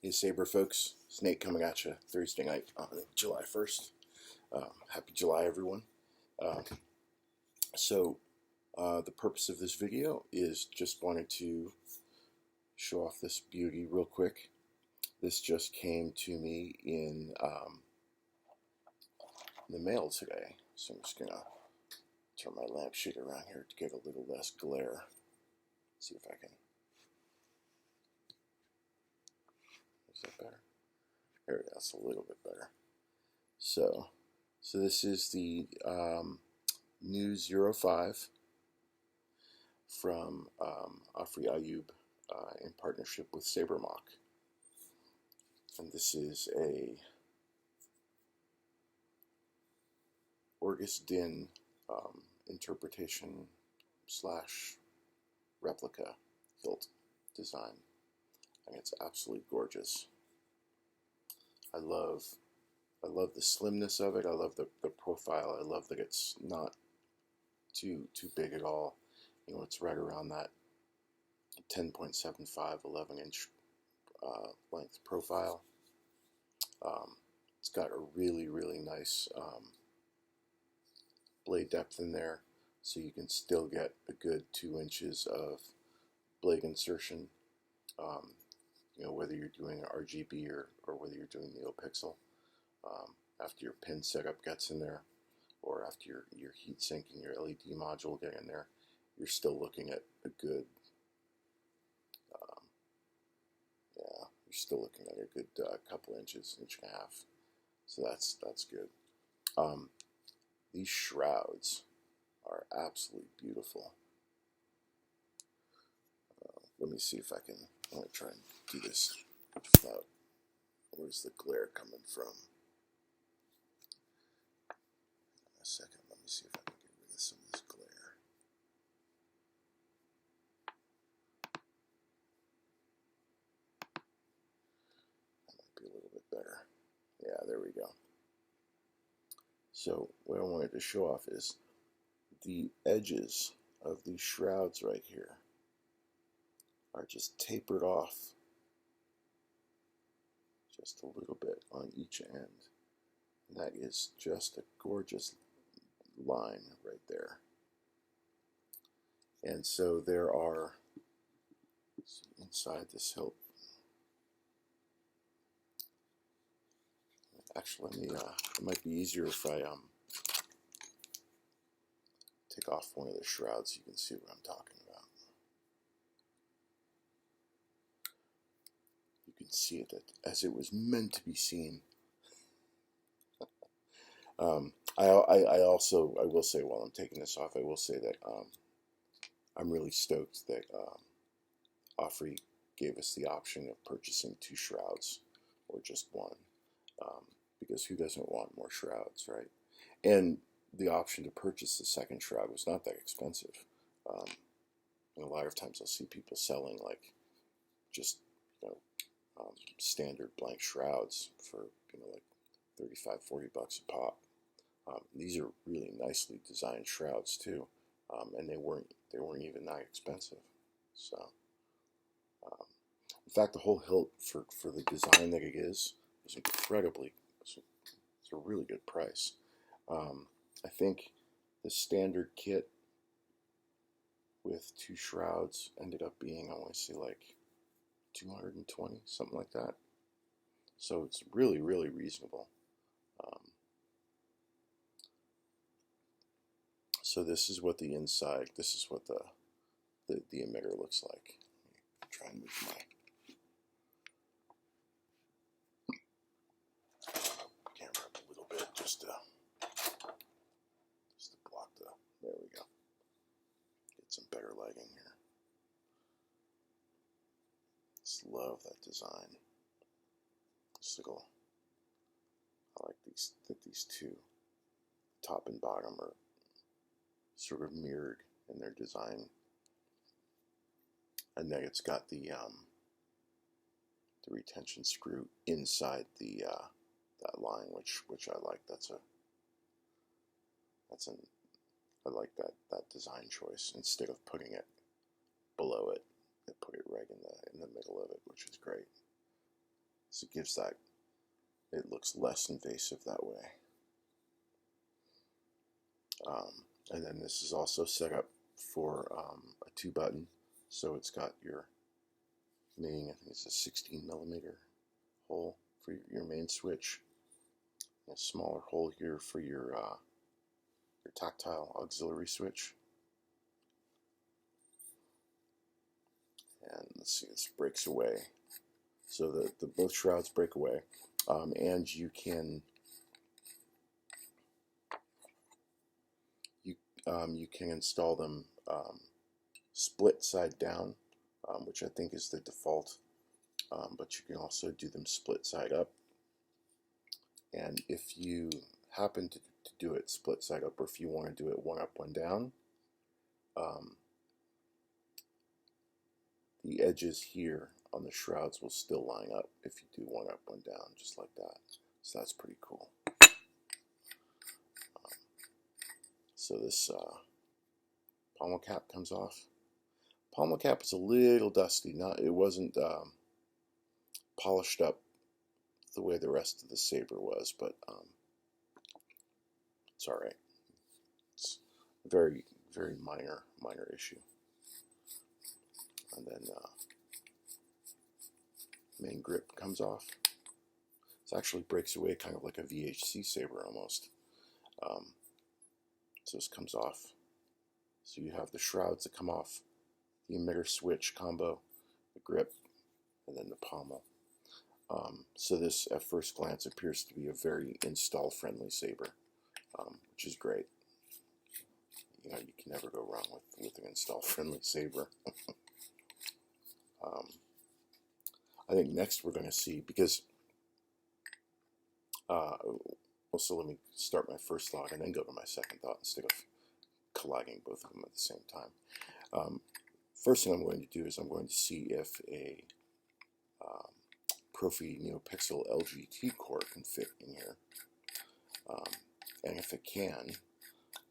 Hey Saber folks, Snake coming at you Thursday night on July 1st. Happy July everyone. Uh, the purpose of this video is just wanted to show off this beauty real quick. This just came to me in the mail today, so I'm just going to turn my lampshade around here to get a little less glare. See if I can. Is that better? There we go, that's a little bit better. So this is the new 05 from Afay in partnership with SaberMach. And this is a Orgus Din interpretation slash replica hilt design. And it's absolutely gorgeous. I love the slimness of it. I love the profile. I love that it's not too big at all. You know, it's right around that 10.75, 11 inch length profile. It's got a really nice blade depth in there, so you can still get a good 2 inches of blade insertion. You know, whether you're doing RGB or whether you're doing NeoPixel. After your pin setup gets in there, or after your heat sink and your LED module get in there, you're still looking at a good, yeah, you're still looking at a good couple inches, inch and a half. So that's good. These shrouds are absolutely beautiful. Let me see if I can. I'm gonna try and do this without. Where's the glare coming from? A second. Let me see if I can get rid of some of this glare. That might be a little bit better. Yeah, there we go. So what I wanted to show off is the edges of these shrouds right here are just tapered off just a little bit on each end. And that is just a gorgeous line right there. And so there are, inside this hilt, actually let me, it might be easier if I take off one of the shrouds so you can see what I'm talking about. You can see it as it was meant to be seen. I will say, while I'm taking this off, I will say that I'm really stoked that Afay gave us the option of purchasing 2 shrouds or just one, because who doesn't want more shrouds, right? And the option to purchase the second shroud was not that expensive. And a lot of times I'll see people selling like just, you know, standard blank shrouds for, you know, like 35, 40 bucks a pop. These are really nicely designed shrouds too, and they weren't even that expensive. So, in fact, the whole hilt for the design that it is incredibly. It's a really good price. I think the standard kit with 2 shrouds ended up being, I want to say, like 220, something like that. So it's really reasonable. So this is what the inside, this is what the emitter looks like. Let me try and move my camera up a little bit just to block the, there we go. Get some better lighting here. Just love that design. This little, I like that these two, top and bottom, are sort of mirrored in their design. And then it's got the retention screw inside the that line, which I like. I like that design choice. Instead of putting it below it, they put it right in the middle of it, which is great. So it gives that, it looks less invasive that way. And then this is also set up for a 2-button, so it's got your main, I think it's a 16mm hole for your main switch, a smaller hole here for your tactile auxiliary switch. And let's see, this breaks away. So the both shrouds break away, and you can install them split side down, which I think is the default, but you can also do them split side up. And if you happen to do it split side up, or if you want to do it one up, one down, the edges here on the shrouds will still line up if you do one up, one down, just like that. So that's pretty cool. So this pommel cap comes off. Pommel cap is a little dusty. It wasn't polished up the way the rest of the Saber was, but it's all right. It's a very, very minor issue. And then main grip comes off. It actually breaks away kind of like a VHC Saber almost. So this comes off. So you have the shrouds that come off, the emitter switch combo, the grip, and then the pommel. So this, at first glance, appears to be a very install-friendly Saber, which is great. You know, you can never go wrong with an install-friendly Saber. I think next we're going to see, because also, let me start my first thought and then go to my second thought instead of colliding both of them at the same time. First thing I'm going to do is I'm going to see if a Profi NeoPixel LGT core can fit in here. And if it can,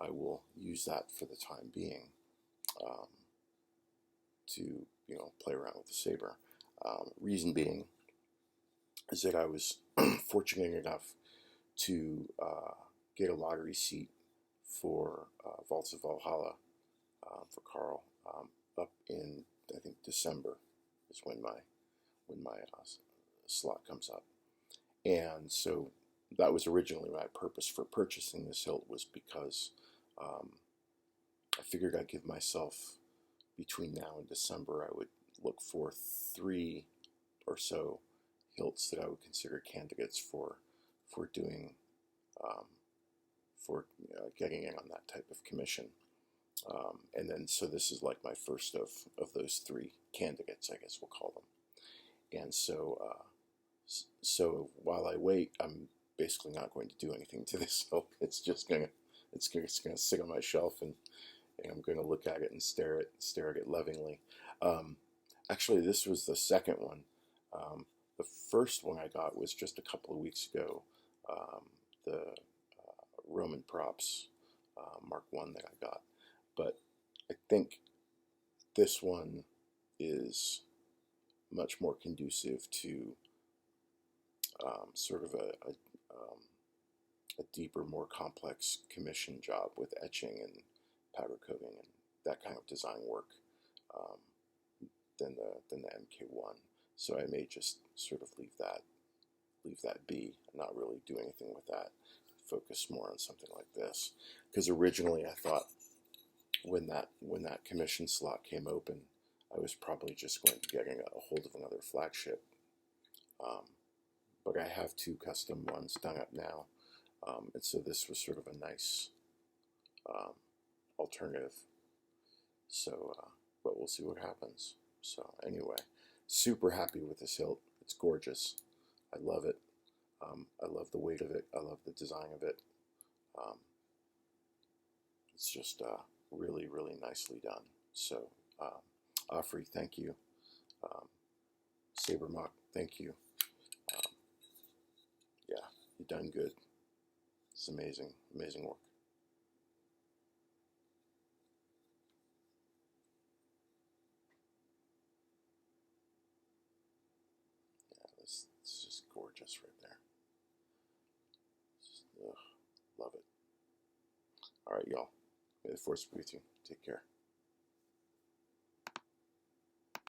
I will use that for the time being to play around with the Saber. Reason being is that I was fortunate enough to get a lottery seat for Vaults of Valhalla for Carl up in, I think, December is when my slot comes up. And so that was originally my purpose for purchasing this Hilt, was because I figured I'd give myself, between now and December, I would look for 3 or so Hilts that I would consider candidates for doing, getting in on that type of commission. And then, so this is like my first of those 3 candidates, I guess we'll call them. And so, so while I wait, I'm basically not going to do anything to this Hilt. It's just gonna sit on my shelf, and I'm going to look at it and stare at it lovingly. Actually, this was the second one. The first one I got was just a couple of weeks ago. The Roman Props Mark I that I got. But I think this one is much more conducive to sort of a deeper, more complex commission job with etching and powder coating and that kind of design work than the MK1. So I may just sort of leave that be, not really do anything with that. Focus more on something like this, because originally I thought when that commission slot came open, I was probably just going to get a hold of another flagship. But I have 2 custom ones done up now, and so this was sort of a nice alternative. So, but we'll see what happens. So anyway, super happy with this Hilt. It's gorgeous. I love it. I love the weight of it. I love the design of it. It's just really, really nicely done. So, Afay, thank you. SaberMach, thank you. Yeah, you've done good. It's amazing, amazing work. It's just gorgeous right there. Just, love it. All right, y'all. May the force be with you. Take care.